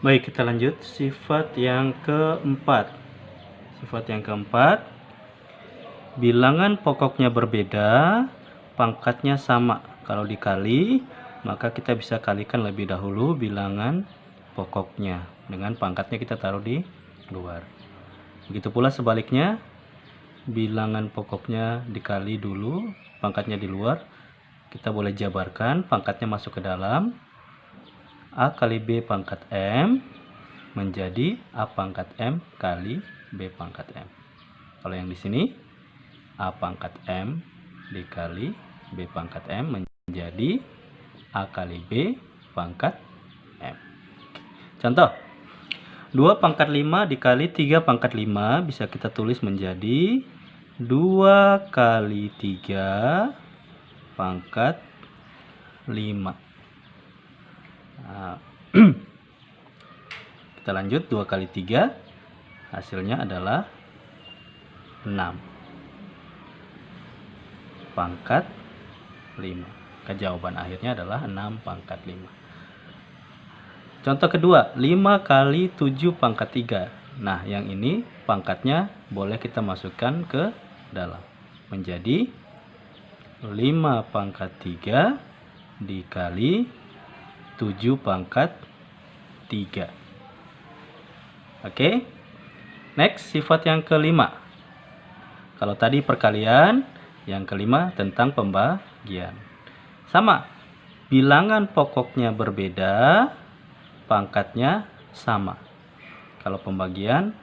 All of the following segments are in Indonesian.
Baik, kita lanjut sifat yang keempat. Sifat yang keempat, bilangan pokoknya berbeda, pangkatnya sama. Kalau dikali, maka kita bisa kalikan lebih dahulu bilangan pokoknya. Dengan pangkatnya kita taruh di luar. Begitu pula sebaliknya, bilangan pokoknya dikali dulu, pangkatnya di luar. Kita boleh jabarkan, pangkatnya masuk ke dalam. A kali B pangkat M menjadi A pangkat M kali B pangkat M. Kalau yang di sini A pangkat M dikali B pangkat M menjadi A kali B pangkat M. Contoh, 2 pangkat 5 dikali 3 pangkat 5 bisa kita tulis menjadi 2 kali 3 pangkat 5. Nah, kita lanjut, 2 kali 3 hasilnya adalah 6 pangkat 5. Jawaban akhirnya adalah 6 pangkat 5. Contoh kedua, 5 kali 7 pangkat 3. Nah, yang ini pangkatnya boleh kita masukkan ke dalam. Menjadi 5 pangkat 3 dikali 7 pangkat 3. Oke. Next, sifat yang kelima. Kalau tadi perkalian, yang kelima tentang pembagian. Sama, bilangan pokoknya berbeda, pangkatnya sama. Kalau pembagian,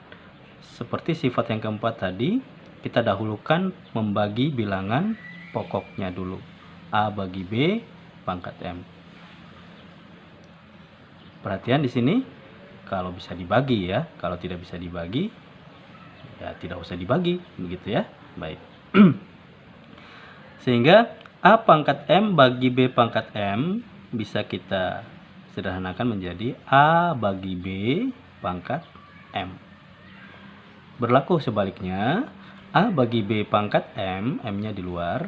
seperti sifat yang keempat tadi, kita dahulukan membagi bilangan pokoknya dulu. A bagi B, pangkat M. Perhatian di sini, kalau bisa dibagi ya, kalau tidak bisa dibagi, ya tidak usah dibagi, begitu ya. Baik. Sehingga A pangkat M bagi B pangkat M bisa kita sederhanakan menjadi A bagi B pangkat M. Berlaku sebaliknya, A bagi B pangkat M, M-nya di luar,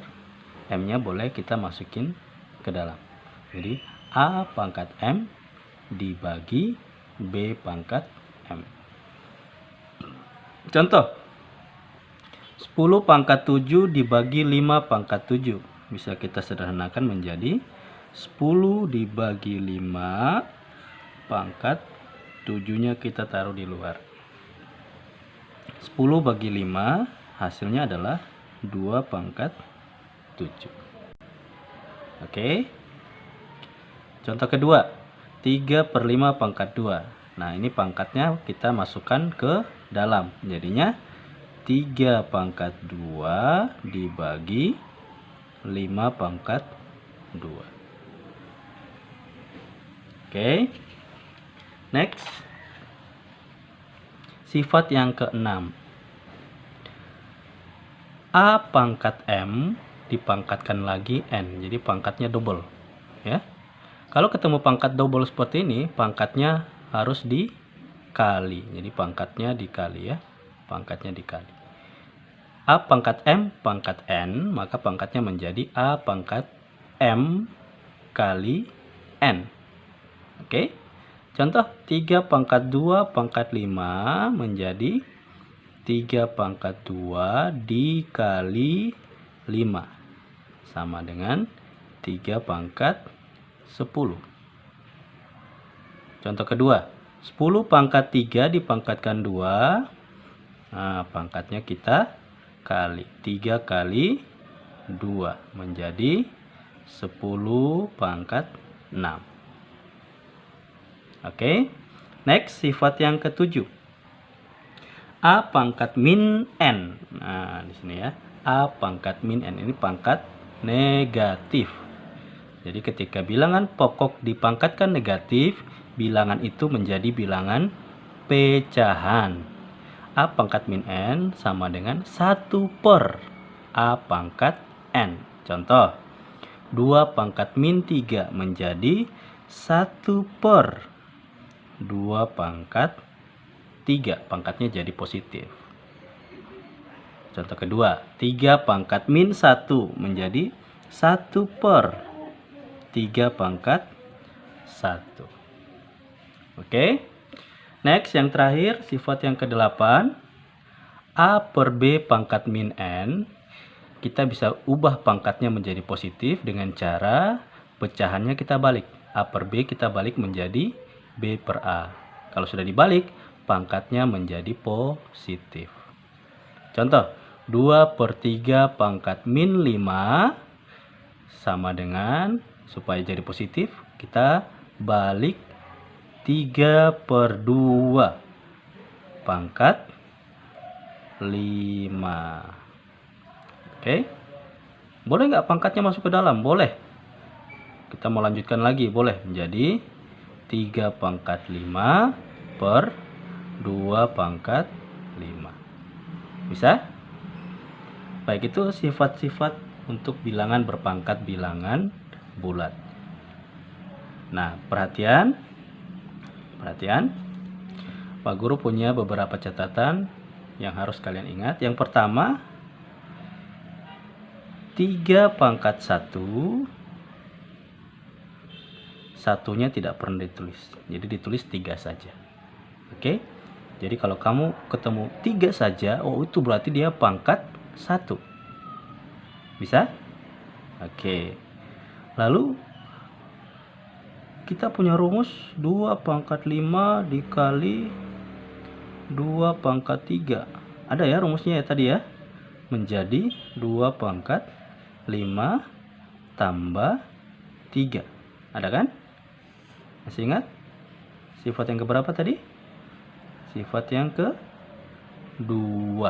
M-nya boleh kita masukin ke dalam. Jadi A pangkat M dibagi B pangkat M. Contoh, 10 pangkat 7 dibagi 5 pangkat 7. Bisa kita sederhanakan menjadi 10 dibagi 5 pangkat 7-nya kita taruh di luar. 10 bagi 5 hasilnya adalah 2 pangkat 7. Oke. Contoh kedua, 3 per 5 pangkat 2. Nah, ini pangkatnya kita masukkan ke dalam. Jadinya 3 pangkat 2 dibagi 5 pangkat 2. Oke. Next. Sifat yang keenam. A pangkat M dipangkatkan lagi N. Jadi pangkatnya double. Ya. Kalau ketemu pangkat double seperti ini, pangkatnya harus dikali. Jadi pangkatnya dikali ya. Pangkatnya dikali. A pangkat M pangkat N, maka pangkatnya menjadi A pangkat M kali N. Oke. Contoh, 3 pangkat 2 pangkat 5 menjadi 3 pangkat 2 dikali 5. Sama dengan 3 pangkat 10. Contoh kedua, 10 pangkat 3 dipangkatkan 2. Nah, pangkatnya kita kali. 3 kali 2 menjadi 10 pangkat 6. Oke. Next, sifat yang ketujuh. A pangkat min N. Nah, di sini ya. A pangkat min N. Ini pangkat negatif. Jadi ketika bilangan pokok dipangkatkan negatif, bilangan itu menjadi bilangan pecahan. A pangkat min N sama dengan 1 per A pangkat N. Contoh, 2 pangkat min 3 menjadi 1 per 2 pangkat 3. Pangkatnya jadi positif. Contoh kedua, 3 pangkat min 1 menjadi 1 per 3 pangkat 1. Oke. Next, yang terakhir, sifat yang ke-8. A per B pangkat min N. Kita bisa ubah pangkatnya menjadi positif dengan cara pecahannya kita balik. A per B kita balik menjadi B per A. Kalau sudah dibalik, pangkatnya menjadi positif. Contoh, 2 per 3 pangkat min 5 sama dengan, supaya jadi positif, kita balik 3 per 2 pangkat 5. Oke. Boleh nggak pangkatnya masuk ke dalam? Boleh. Kita mau lanjutkan lagi, boleh. Menjadi 3 pangkat 5 per 2 pangkat 5. Bisa? Baik, itu sifat-sifat untuk bilangan berpangkat bilangan bulat. Nah, perhatian. Pak Guru punya beberapa catatan yang harus kalian ingat. Yang pertama, 3 pangkat 1, satunya tidak pernah ditulis. Jadi ditulis 3 saja. Oke? Jadi kalau kamu ketemu 3 saja, oh itu berarti dia pangkat 1. Bisa? Oke. Lalu kita punya rumus 2 pangkat 5 dikali 2 pangkat 3. Ada ya rumusnya ya tadi ya? Menjadi 2 pangkat 5 tambah 3. Ada kan? Masih ingat? Sifat yang keberapa tadi? Sifat yang ke-2.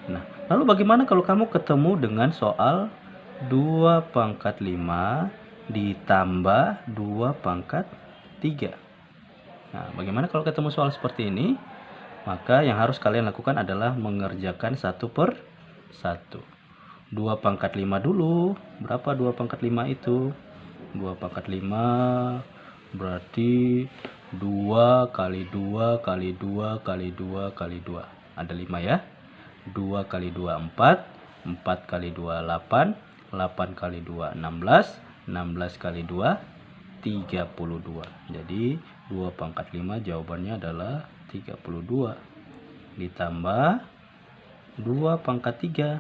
Nah, lalu bagaimana kalau kamu ketemu dengan soal 2 pangkat 5 ditambah 2 pangkat 3? Nah, bagaimana kalau ketemu soal seperti ini? Maka yang harus kalian lakukan adalah mengerjakan 1 per 1. 2 pangkat 5 dulu. Berapa 2 pangkat 5 itu? 2 pangkat 5 berarti 2 kali 2 kali 2 kali 2 kali 2. Ada 5 ya. 2 kali 2 4. 4 kali 2 8. 8 kali 2 16. 16 kali 2 32. Jadi 2 pangkat 5 jawabannya adalah 32. Ditambah 2 pangkat 3.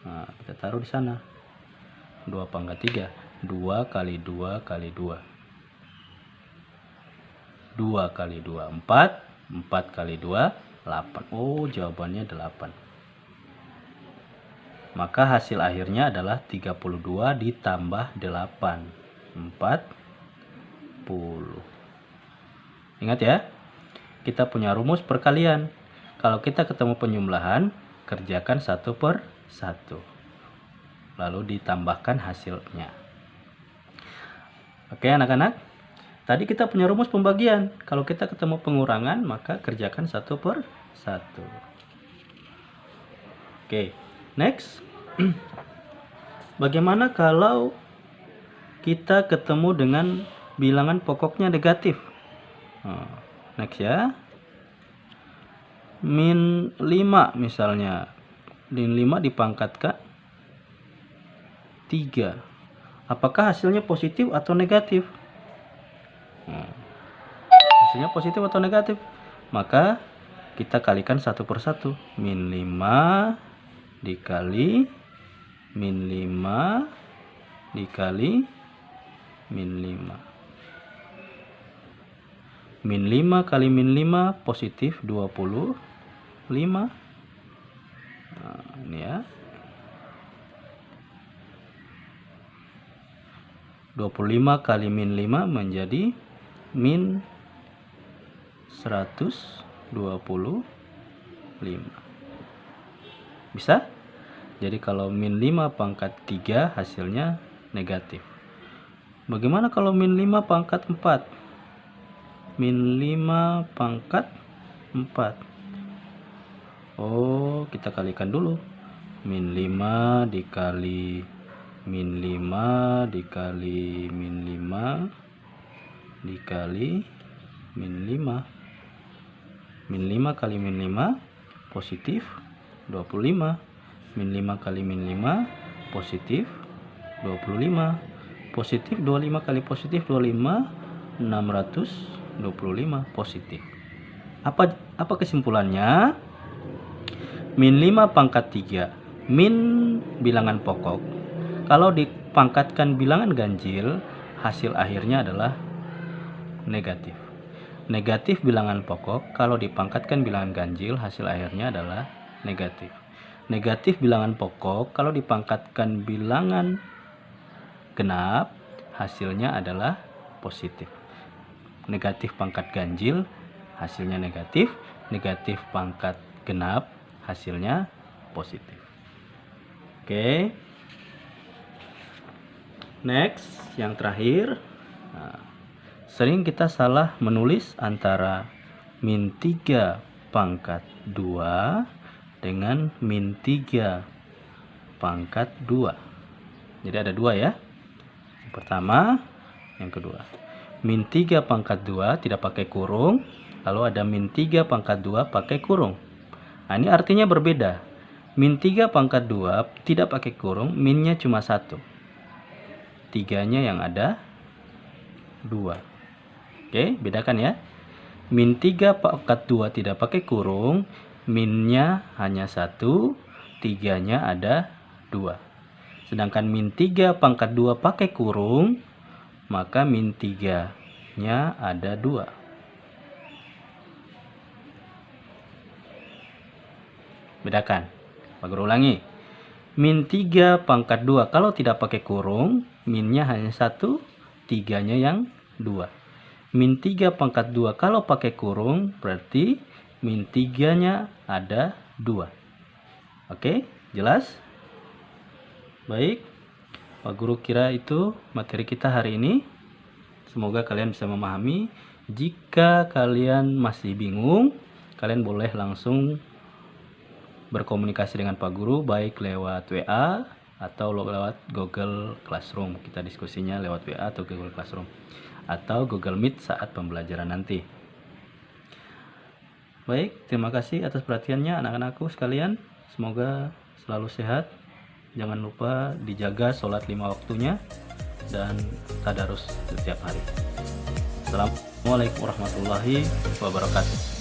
Nah, kita taruh di sana. 2 pangkat 3. 2 kali 2 kali 2. 2 kali 2 4. 4 kali 2 8. Oh, jawabannya 8. Maka hasil akhirnya adalah 32 ditambah 8. 40. Ingat ya, kita punya rumus perkalian. Kalau kita ketemu penyumlahan, kerjakan 1 per 1. Lalu ditambahkan hasilnya. Oke anak-anak, tadi kita punya rumus pembagian. Kalau kita ketemu pengurangan, maka kerjakan 1 per 1. Oke, next. Bagaimana kalau kita ketemu dengan bilangan pokoknya negatif? Next ya. Min 5 misalnya. Min 5 dipangkatkan 3. Apakah hasilnya positif atau negatif? Hasilnya positif atau negatif? Maka kita kalikan 1 per 1. Min 5 dikali min 5 dikali min 5. Min 5 kali min 5 positif 25. Nah, ini ya. 25 kali min 5 menjadi min 125. Bisa? Jadi kalau min 5 pangkat 3 hasilnya negatif. Bagaimana kalau min 5 pangkat 4? Min 5 pangkat 4. Oh, kita kalikan dulu. Min 5 dikali min 5 dikali min 5 dikali min 5. Min 5 kali min 5 positif 25. Min 5 kali min 5 positif 25. Positif 25 kali positif 25, 625. 25 positif. Apa kesimpulannya? Min 5 pangkat 3 min bilangan pokok. Kalau dipangkatkan bilangan ganjil, hasil akhirnya adalah negatif. Negatif bilangan pokok kalau dipangkatkan bilangan ganjil, hasil akhirnya adalah negatif. Negatif bilangan pokok kalau dipangkatkan bilangan genap, hasilnya adalah positif. Negatif pangkat ganjil, hasilnya negatif. Negatif pangkat genap, hasilnya positif. Oke. Next, yang terakhir. Sering kita salah menulis antara min 3 pangkat 2 dengan min 3 pangkat 2. Jadi ada dua ya. Yang pertama, yang kedua. Min 3 pangkat 2 tidak pakai kurung, lalu ada min 3 pangkat 2 pakai kurung. Nah, ini artinya berbeda. Min 3 pangkat 2 tidak pakai kurung, minnya cuma 1. 3-nya yang ada 2. Oke, bedakan ya. Min 3 pangkat 2 tidak pakai kurung, minnya hanya 1, 3-nya ada 2. Sedangkan min 3 pangkat 2 pakai kurung, maka min 3-nya ada 2. Bedakan. Pak Guru ulangi. Min 3 pangkat 2 kalau tidak pakai kurung, minnya hanya 1, 3-nya yang 2. Min 3 pangkat 2 kalau pakai kurung, berarti min 3-nya ada 2. Oke, jelas? Baik, Pak Guru kira itu materi kita hari ini. Semoga kalian bisa memahami. Jika kalian masih bingung, kalian boleh langsung berkomunikasi dengan Pak Guru, baik lewat WA atau lewat Google Classroom. Kita diskusinya lewat WA atau Google Classroom atau Google Meet saat pembelajaran nanti. Baik, terima kasih atas perhatiannya anak-anakku sekalian. Semoga selalu sehat. Jangan lupa dijaga sholat 5 waktunya dan tadarus setiap hari. Assalamualaikum warahmatullahi wabarakatuh.